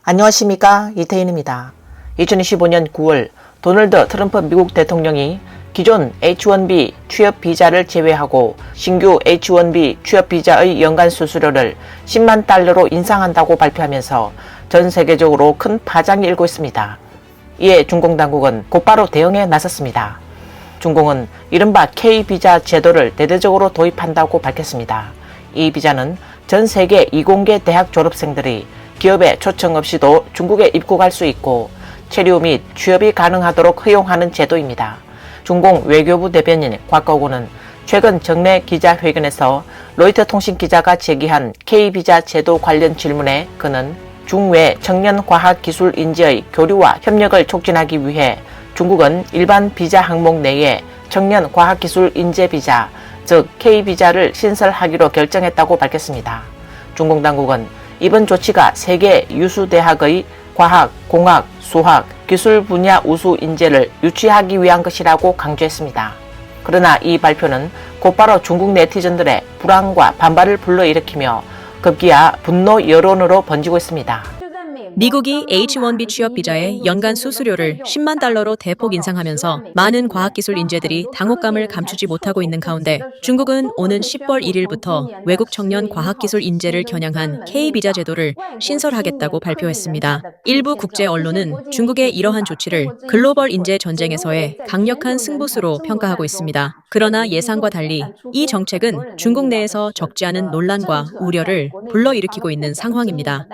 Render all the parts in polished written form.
안녕하십니까, 이태인입니다. 2025년 9월 도널드 트럼프 미국 대통령이 기존 H-1B 취업 비자를 제외하고 신규 H-1B 취업 비자의 연간 수수료를 10만 달러로 인상한다고 발표하면서 전 세계적으로 큰 파장이 일고 있습니다. 이에 중공 당국은 곧바로 대응에 나섰습니다. 중공은 이른바 K-비자 제도를 대대적으로 도입한다고 밝혔습니다. 이 비자는 전 세계 이공계 대학 졸업생들이 기업의 초청 없이도 중국에 입국할 수 있고 체류 및 취업이 가능하도록 허용하는 제도입니다. 중공 외교부 대변인 곽거구는 최근 정례 기자회견에서 로이터 통신 기자가 제기한 K비자 제도 관련 질문에 그는 중외 청년 과학기술 인재의 교류와 협력을 촉진하기 위해 중국은 일반 비자 항목 내에 청년 과학기술 인재 비자, 즉 K비자를 신설하기로 결정했다고 밝혔습니다. 중공 당국은 이번 조치가 세계 유수 대학의 과학, 공학, 수학, 기술 분야 우수 인재를 유치하기 위한 것이라고 강조했습니다. 그러나 이 발표는 곧바로 중국 네티즌들의 불안과 반발을 불러일으키며 급기야 분노 여론으로 번지고 있습니다. 미국이 H-1B 취업 비자의 연간 수수료를 10만 달러로 대폭 인상하면서 많은 과학기술 인재들이 당혹감을 감추지 못하고 있는 가운데 중국은 오는 10월 1일부터 외국 청년 과학기술 인재를 겨냥한 K-비자 제도를 신설하겠다고 발표했습니다. 일부 국제 언론은 중국의 이러한 조치를 글로벌 인재 전쟁에서의 강력한 승부수로 평가하고 있습니다. 그러나 예상과 달리 이 정책은 중국 내에서 적지 않은 논란과 우려를 불러일으키고 있는 상황입니다.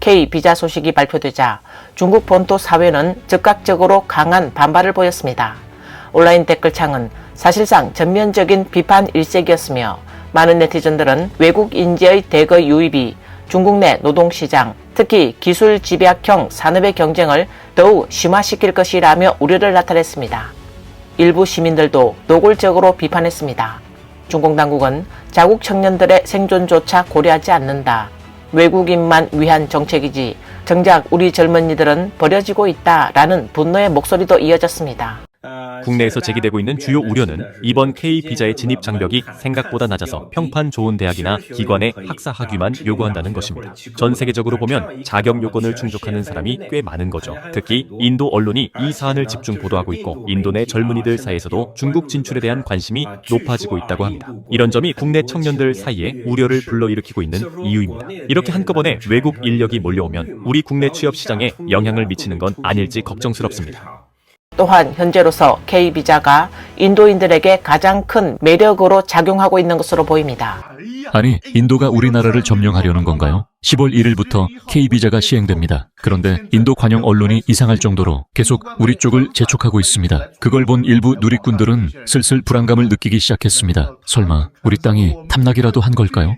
K-비자 소식이 발표되자 중국 본토 사회는 즉각적으로 강한 반발을 보였습니다. 온라인 댓글창은 사실상 전면적인 비판 일색이었으며 많은 네티즌들은 외국 인재의 대거 유입이 중국 내 노동시장, 특히 기술 집약형 산업의 경쟁을 더욱 심화시킬 것이라며 우려를 나타냈습니다. 일부 시민들도 노골적으로 비판했습니다. 중국 당국은 자국 청년들의 생존조차 고려하지 않는다. 외국인만 위한 정책이지 정작 우리 젊은이들은 버려지고 있다라는 분노의 목소리도 이어졌습니다. 국내에서 제기되고 있는 주요 우려는 이번 K-비자의 진입 장벽이 생각보다 낮아서 평판 좋은 대학이나 기관의 학사 학위만 요구한다는 것입니다. 전 세계적으로 보면 자격 요건을 충족하는 사람이 꽤 많은 거죠. 특히 인도 언론이 이 사안을 집중 보도하고 있고 인도 내 젊은이들 사이에서도 중국 진출에 대한 관심이 높아지고 있다고 합니다. 이런 점이 국내 청년들 사이에 우려를 불러일으키고 있는 이유입니다. 이렇게 한꺼번에 외국 인력이 몰려오면 우리 국내 취업 시장에 영향을 미치는 건 아닐지 걱정스럽습니다. 또한 현재로서 K-비자가 인도인들에게 가장 큰 매력으로 작용하고 있는 것으로 보입니다. 아니, 인도가 우리나라를 점령하려는 건가요? 10월 1일부터 K-비자가 시행됩니다. 그런데 인도 관영 언론이 이상할 정도로 계속 우리 쪽을 재촉하고 있습니다. 그걸 본 일부 누리꾼들은 슬슬 불안감을 느끼기 시작했습니다. 설마 우리 땅이 탐락이라도 한 걸까요?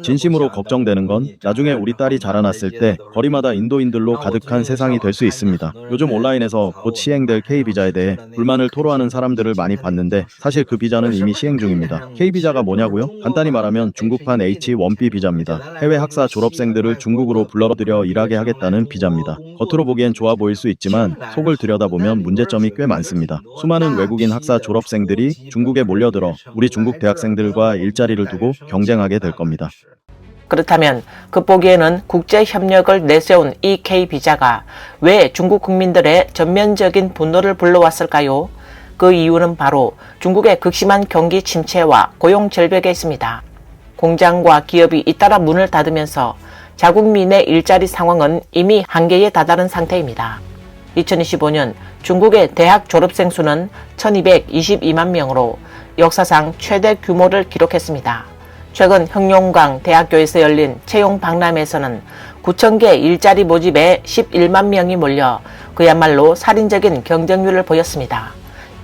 진심으로 걱정되는 건 나중에 우리 딸이 자라났을 때 거리마다 인도인들로 가득한 세상이 될 수 있습니다. 요즘 온라인에서 곧 시행될 K비자에 대해 불만을 토로하는 사람들을 많이 봤는데 사실 그 비자는 이미 시행 중입니다. K비자가 뭐냐고요? 간단히 말하면 중국판 H-1B 비자입니다. 해외 학사 졸업생들을 중국으로 불러들여 일하게 하겠다는 비자입니다. 겉으로 보기엔 좋아 보일 수 있지만 속을 들여다보면 문제점이 꽤 많습니다. 수많은 외국인 학사 졸업생들이 중국에 몰려들어 우리 중국 대학생들과 일자리를 두고 경쟁하게 될 겁니다. 그렇다면 극복기에는 국제 협력을 내세운 이 K-비자가 왜 중국 국민들의 전면적인 분노를 불러왔을까요? 그 이유는 바로 중국의 극심한 경기 침체와 고용 절벽에 있습니다. 공장과 기업이 잇따라 문을 닫으면서 자국민의 일자리 상황은 이미 한계에 다다른 상태입니다. 2025년 중국의 대학 졸업생 수는 1222만 명으로 역사상 최대 규모를 기록했습니다. 최근 혁룡강 대학교에서 열린 채용 박람회에서는 9,000개 일자리 모집에 11만 명이 몰려 그야말로 살인적인 경쟁률을 보였습니다.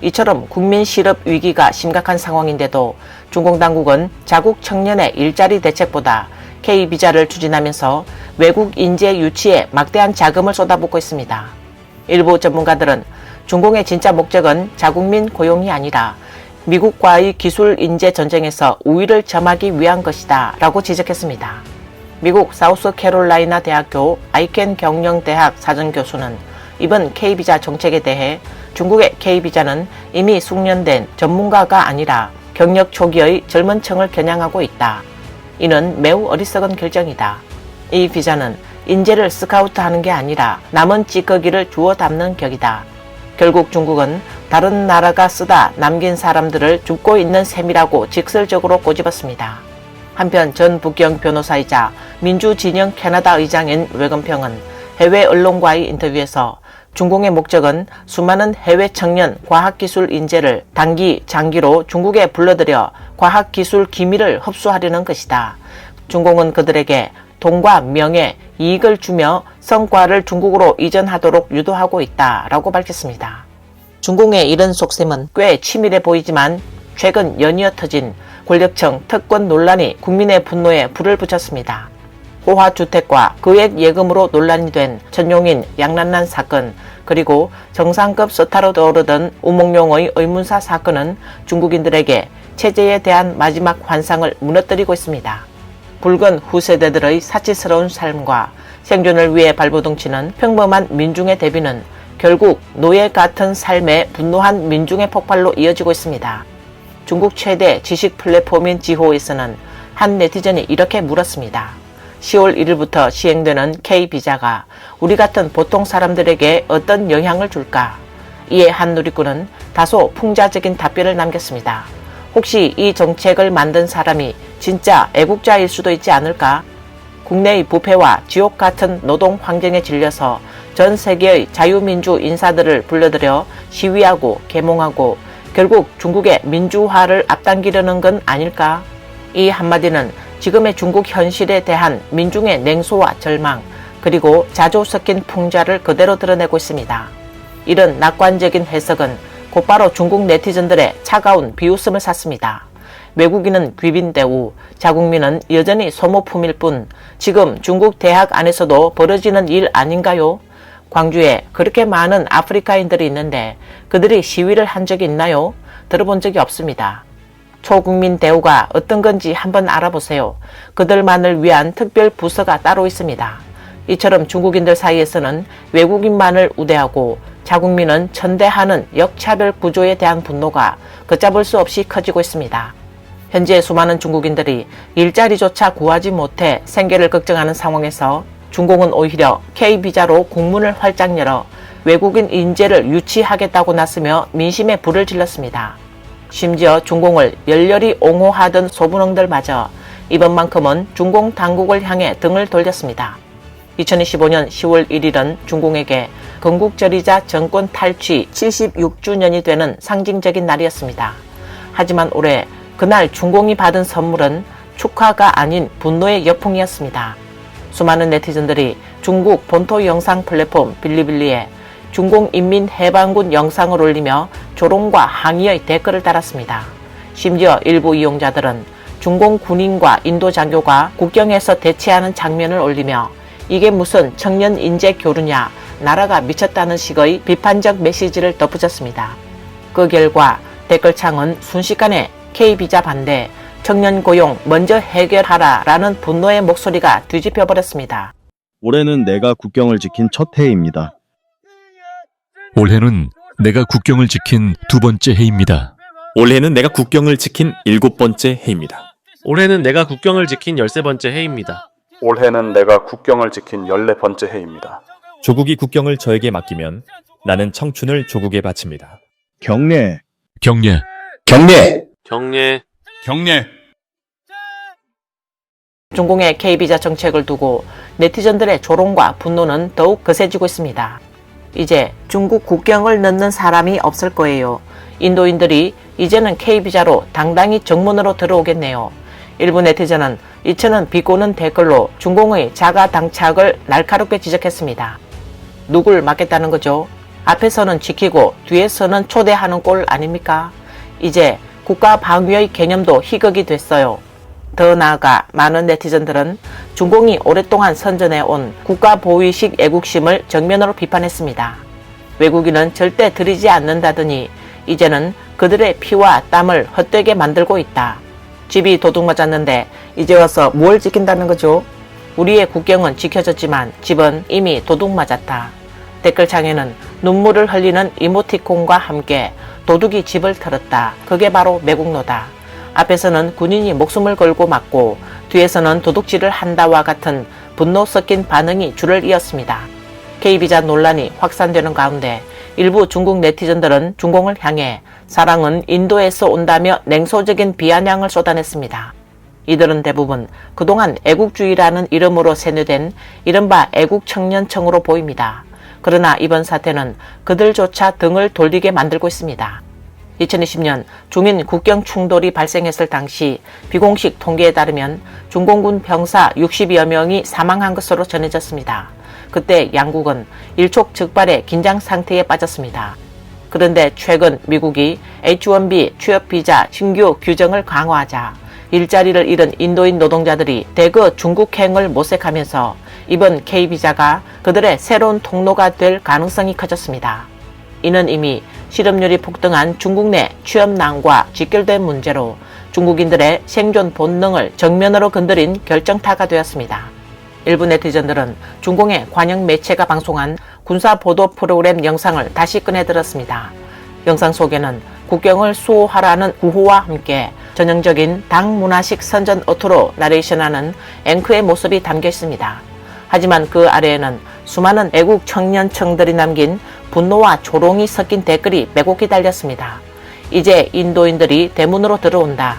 이처럼 국민 실업 위기가 심각한 상황인데도 중국 당국은 자국 청년의 일자리 대책보다 K-비자를 추진하면서 외국 인재 유치에 막대한 자금을 쏟아붓고 있습니다. 일부 전문가들은 중공의 진짜 목적은 자국민 고용이 아니라 미국과의 기술 인재 전쟁에서 우위를 점하기 위한 것이다 라고 지적했습니다. 미국 사우스캐롤라이나 대학교 아이켄 경영대학 사전교수는 이번 K비자 정책에 대해 중국의 K비자는 이미 숙련된 전문가가 아니라 경력 초기의 젊은 층을 겨냥하고 있다. 이는 매우 어리석은 결정이다. 이 비자는 인재를 스카우트하는 게 아니라 남은 찌꺼기를 주워 담는 격이다. 결국 중국은 다른 나라가 쓰다 남긴 사람들을 줍고 있는 셈이라고 직설적으로 꼬집었습니다. 한편 전 북경 변호사이자 민주진영 캐나다 의장인 외건평은 해외 언론과의 인터뷰에서 중공의 목적은 수많은 해외 청년 과학기술 인재를 단기, 장기로 중국에 불러들여 과학기술 기밀을 흡수하려는 것이다. 중공은 그들에게 돈과 명예, 이익을 주며 성과를 중국으로 이전하도록 유도하고 있다라고 밝혔습니다. 중공의 이런 속셈은 꽤 치밀해 보이지만 최근 연이어 터진 권력청 특권 논란이 국민의 분노에 불을 붙였습니다. 호화주택과 거액 예금으로 논란이 된 천용인 양난난 사건, 그리고 정상급 스타로 떠오르던 우몽룡의 의문사 사건은 중국인들에게 체제에 대한 마지막 환상을 무너뜨리고 있습니다. 붉은 후세대들의 사치스러운 삶과 생존을 위해 발버둥치는 평범한 민중의 대비는 결국 노예 같은 삶에 분노한 민중의 폭발로 이어지고 있습니다. 중국 최대 지식 플랫폼인 지호에서는 한 네티즌이 이렇게 물었습니다. 10월 1일부터 시행되는 K비자가 우리 같은 보통 사람들에게 어떤 영향을 줄까? 이에 한 누리꾼은 다소 풍자적인 답변을 남겼습니다. 혹시 이 정책을 만든 사람이 진짜 애국자일 수도 있지 않을까? 국내의 부패와 지옥 같은 노동 환경에 질려서 전 세계의 자유민주 인사들을 불러들여 시위하고 계몽하고 결국 중국의 민주화를 앞당기려는 건 아닐까? 이 한마디는 지금의 중국 현실에 대한 민중의 냉소와 절망, 그리고 자조 섞인 풍자를 그대로 드러내고 있습니다. 이런 낙관적인 해석은 곧바로 중국 네티즌들의 차가운 비웃음을 샀습니다. 외국인은 귀빈대우, 자국민은 여전히 소모품일 뿐 지금 중국 대학 안에서도 벌어지는 일 아닌가요? 광주에 그렇게 많은 아프리카인들이 있는데 그들이 시위를 한 적이 있나요? 들어본 적이 없습니다. 초국민 대우가 어떤 건지 한번 알아보세요. 그들만을 위한 특별 부서가 따로 있습니다. 이처럼 중국인들 사이에서는 외국인만을 우대하고 자국민은 천대하는 역차별 구조에 대한 분노가 걷잡을 수 없이 커지고 있습니다. 현재 수많은 중국인들이 일자리조차 구하지 못해 생계를 걱정하는 상황에서 중공은 오히려 K비자로 국문을 활짝 열어 외국인 인재를 유치하겠다고 나서며 민심에 불을 질렀습니다. 심지어 중공을 열렬히 옹호하던 소분홍들마저 이번만큼은 중공 당국을 향해 등을 돌렸습니다. 2025년 10월 1일은 중공에게 건국절이자 정권 탈취 76주년이 되는 상징적인 날이었습니다. 하지만 올해 그날 중공이 받은 선물은 축하가 아닌 분노의 여풍이었습니다. 수많은 네티즌들이 중국 본토 영상 플랫폼 빌리빌리에 중공인민해방군 영상을 올리며 조롱과 항의의 댓글을 달았습니다. 심지어 일부 이용자들은 중공 군인과 인도 장교가 국경에서 대치하는 장면을 올리며 이게 무슨 청년 인재 교류냐, 나라가 미쳤다는 식의 비판적 메시지를 덧붙였습니다. 그 결과 댓글창은 순식간에 K비자 반대, 청년 고용 먼저 해결하라 라는 분노의 목소리가 뒤집혀버렸습니다. 올해는 내가 국경을 지킨 첫 해입니다. 올해는 내가 국경을 지킨 두 번째 해입니다. 올해는 내가 국경을 지킨 7번째 해입니다. 올해는 내가 국경을 지킨 13번째 해입니다. 올해는 내가 국경을 지킨 14번째 해입니다. 조국이 국경을 저에게 맡기면 나는 청춘을 조국에 바칩니다. 경례. 경례. 경례! 경례. 경례. 중공의 K비자 정책을 두고 네티즌들의 조롱과 분노는 더욱 거세지고 있습니다. 이제 중국 국경을 넘는 사람이 없을 거예요. 인도인들이 이제는 K비자로 당당히 정문으로 들어오겠네요. 일부 네티즌은 이처럼 비꼬는 댓글로 중공의 자가당착을 날카롭게 지적했습니다. 누굴 막겠다는 거죠? 앞에서는 지키고 뒤에서는 초대하는 꼴 아닙니까? 이제 국가 방위의 개념도 희극이 됐어요. 더 나아가 많은 네티즌들은 중공이 오랫동안 선전해온 국가보위식 애국심을 정면으로 비판했습니다. 외국인은 절대 들이지 않는다더니 이제는 그들의 피와 땀을 헛되게 만들고 있다. 집이 도둑맞았는데 이제 와서 뭘 지킨다는 거죠? 우리의 국경은 지켜졌지만 집은 이미 도둑맞았다. 댓글창에는 눈물을 흘리는 이모티콘과 함께 도둑이 집을 털었다. 그게 바로 매국노다. 앞에서는 군인이 목숨을 걸고 막고 뒤에서는 도둑질을 한다와 같은 분노 섞인 반응이 줄을 이었습니다. K비자 논란이 확산되는 가운데 일부 중국 네티즌들은 중공을 향해 사랑은 인도에서 온다며 냉소적인 비아냥을 쏟아냈습니다. 이들은 대부분 그동안 애국주의라는 이름으로 세뇌된 이른바 애국청년층으로 보입니다. 그러나 이번 사태는 그들조차 등을 돌리게 만들고 있습니다. 2020년 중인 국경 충돌이 발생했을 당시 비공식 통계에 따르면 중공군 병사 60여 명이 사망한 것으로 전해졌습니다. 그때 양국은 일촉즉발의 긴장 상태에 빠졌습니다. 그런데 최근 미국이 H-1B 취업비자 신규 규정을 강화하자 일자리를 잃은 인도인 노동자들이 대거 중국행을 모색하면서 이번 K비자가 그들의 새로운 통로가 될 가능성이 커졌습니다. 이는 이미 실업률이 폭등한 중국 내 취업난과 직결된 문제로 중국인들의 생존 본능을 정면으로 건드린 결정타가 되었습니다. 일부 네티즌들은 중공의 관영 매체가 방송한 군사 보도 프로그램 영상을 다시 꺼내들었습니다. 영상 속에는 국경을 수호하라는 구호와 함께 전형적인 당 문화식 선전 어투로 나레이션하는 앵커의 모습이 담겨 있습니다. 하지만 그 아래에는 수많은 애국 청년층들이 남긴 분노와 조롱이 섞인 댓글이 매곡히 달렸습니다. 이제 인도인들이 대문으로 들어온다.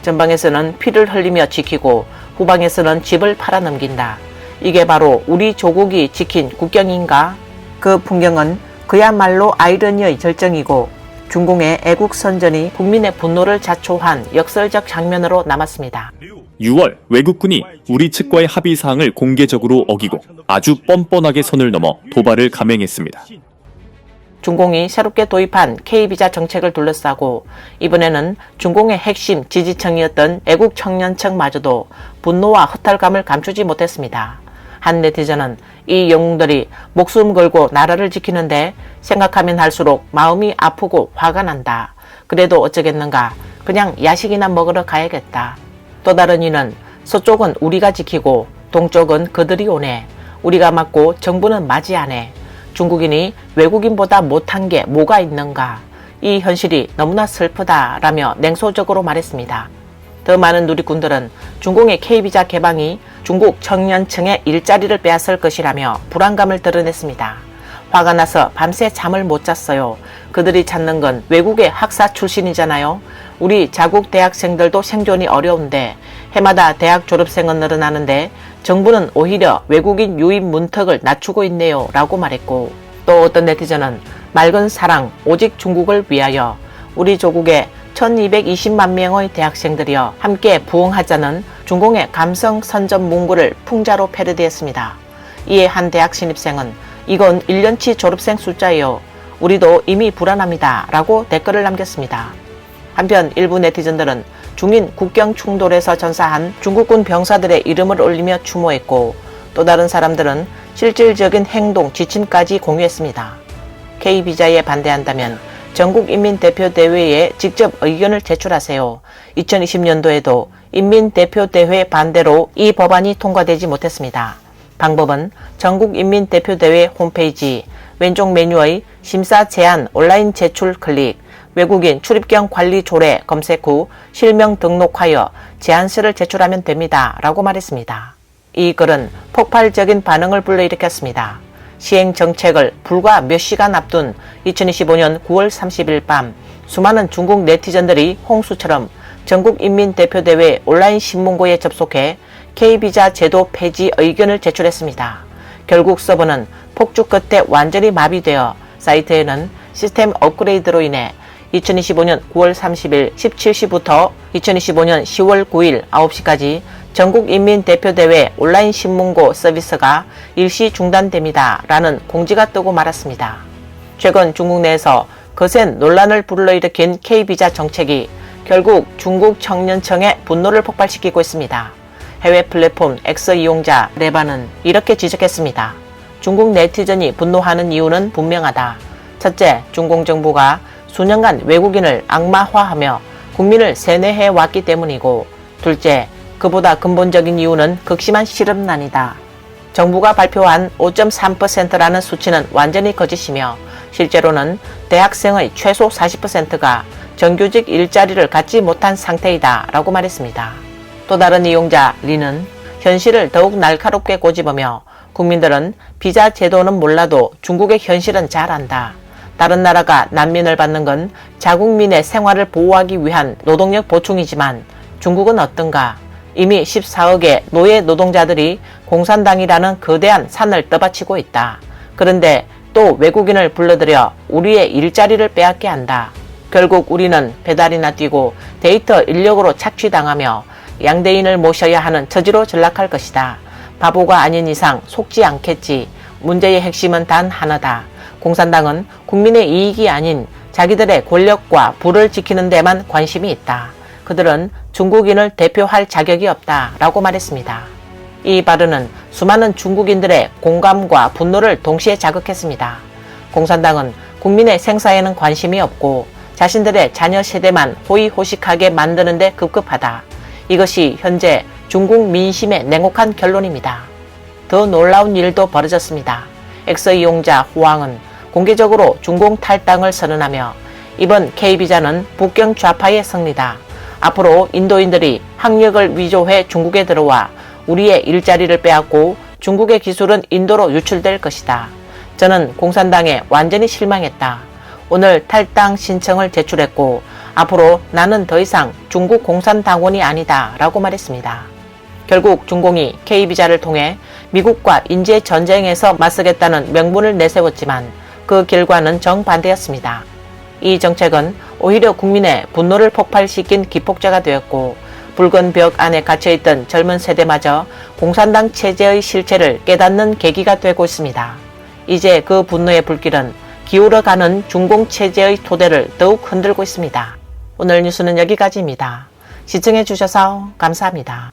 전방에서는 피를 흘리며 지키고 후방에서는 집을 팔아넘긴다. 이게 바로 우리 조국이 지킨 국경인가? 그 풍경은 그야말로 아이러니의 절정이고 중공의 애국 선전이 국민의 분노를 자초한 역설적 장면으로 남았습니다. 6월 외국군이 우리 측과의 합의 사항을 공개적으로 어기고 아주 뻔뻔하게 선을 넘어 도발을 감행했습니다. 중공이 새롭게 도입한 K비자 정책을 둘러싸고 이번에는 중공의 핵심 지지층이었던 애국 청년층마저도 분노와 허탈감을 감추지 못했습니다. 한 네티즌은 이 영웅들이 목숨 걸고 나라를 지키는데 생각하면 할수록 마음이 아프고 화가 난다. 그래도 어쩌겠는가. 그냥 야식이나 먹으러 가야겠다. 또 다른 이는 서쪽은 우리가 지키고 동쪽은 그들이 오네. 우리가 맞고 정부는 맞이하네. 중국인이 외국인보다 못한 게 뭐가 있는가. 이 현실이 너무나 슬프다라며 냉소적으로 말했습니다. 더 많은 누리꾼들은 중공의 K비자 개방이 중국 청년층의 일자리를 빼앗을 것이라며 불안감을 드러냈습니다. 화가 나서 밤새 잠을 못 잤어요. 그들이 찾는 건 외국의 학사 출신이잖아요. 우리 자국 대학생들도 생존이 어려운데 해마다 대학 졸업생은 늘어나는데 정부는 오히려 외국인 유입 문턱을 낮추고 있네요 라고 말했고, 또 어떤 네티즌은 맑은 사랑 오직 중국을 위하여 우리 조국의 1220만 명의 대학생들이여 함께 부흥하자는 중공의 감성 선전 문구를 풍자로 패러디했습니다. 이에 한 대학 신입생은 이건 1년치 졸업생 숫자예요. 우리도 이미 불안합니다 라고 댓글을 남겼습니다. 한편 일부 네티즌들은 중인 국경 충돌에서 전사한 중국군 병사들의 이름을 올리며 추모했고, 또 다른 사람들은 실질적인 행동 지침까지 공유했습니다. K비자에 반대한다면 전국인민대표대회에 직접 의견을 제출하세요. 2020년도에도 인민대표대회 반대로 이 법안이 통과되지 못했습니다. 방법은 전국인민대표대회 홈페이지 왼쪽 메뉴의 심사 제한 온라인 제출 클릭, 외국인 출입경 관리 조례 검색 후 실명 등록하여 제안서를 제출하면 됩니다 라고 말했습니다. 이 글은 폭발적인 반응을 불러일으켰습니다. 시행 정책을 불과 몇 시간 앞둔 2025년 9월 30일 밤 수많은 중국 네티즌들이 홍수처럼 전국인민대표대회 온라인 신문고에 접속해 K비자 제도 폐지 의견을 제출했습니다. 결국 서버는 폭주 끝에 완전히 마비되어 사이트에는 시스템 업그레이드로 인해 2025년 9월 30일 17시부터 2025년 10월 9일 9시까지 전국인민대표대회 온라인 신문고 서비스가 일시 중단됩니다 라는 공지가 뜨고 말았습니다. 최근 중국 내에서 거센 논란을 불러일으킨 K비자 정책이 결국 중국 청년층의 분노를 폭발시키고 있습니다. 해외 플랫폼 X 이용자 레바는 이렇게 지적했습니다. 중국 네티즌이 분노하는 이유는 분명하다. 첫째, 중국 정부가 수년간 외국인을 악마화하며 국민을 세뇌해 왔기 때문이고, 둘째, 그보다 근본적인 이유는 극심한 실업난이다. 정부가 발표한 5.3%라는 수치는 완전히 거짓이며 실제로는 대학생의 최소 40%가 정규직 일자리를 갖지 못한 상태이다 라고 말했습니다. 또 다른 이용자 리는 현실을 더욱 날카롭게 꼬집으며 국민들은 비자 제도는 몰라도 중국의 현실은 잘 안다. 다른 나라가 난민을 받는 건 자국민의 생활을 보호하기 위한 노동력 보충이지만 중국은 어떤가? 이미 14억의 노예 노동자들이 공산당이라는 거대한 산을 떠받치고 있다. 그런데 또 외국인을 불러들여 우리의 일자리를 빼앗게 한다. 결국 우리는 배달이나 뛰고 데이터 인력으로 착취당하며 양대인을 모셔야 하는 처지로 전락할 것이다. 바보가 아닌 이상 속지 않겠지. 문제의 핵심은 단 하나다. 공산당은 국민의 이익이 아닌 자기들의 권력과 부를 지키는 데만 관심이 있다. 그들은 중국인을 대표할 자격이 없다 라고 말했습니다. 이 발언은 수많은 중국인들의 공감과 분노를 동시에 자극했습니다. 공산당은 국민의 생사에는 관심이 없고 자신들의 자녀 세대만 호의호식하게 만드는 데 급급하다. 이것이 현재 중국 민심의 냉혹한 결론입니다. 더 놀라운 일도 벌어졌습니다. X 이용자 호황은 공개적으로 중공 탈당을 선언하며 이번 K비자는 북경 좌파의 승리다. 앞으로 인도인들이 학력을 위조해 중국에 들어와 우리의 일자리를 빼앗고 중국의 기술은 인도로 유출될 것이다. 저는 공산당에 완전히 실망했다. 오늘 탈당 신청을 제출했고 앞으로 나는 더 이상 중국 공산당원이 아니다 라고 말했습니다. 결국 중공이 K비자를 통해 미국과 인재 전쟁에서 맞서겠다는 명분을 내세웠지만 그 결과는 정반대였습니다. 이 정책은 오히려 국민의 분노를 폭발시킨 기폭제가 되었고 붉은 벽 안에 갇혀있던 젊은 세대마저 공산당 체제의 실체를 깨닫는 계기가 되고 있습니다. 이제 그 분노의 불길은 기울어가는 중공 체제의 토대를 더욱 흔들고 있습니다. 오늘 뉴스는 여기까지입니다. 시청해주셔서 감사합니다.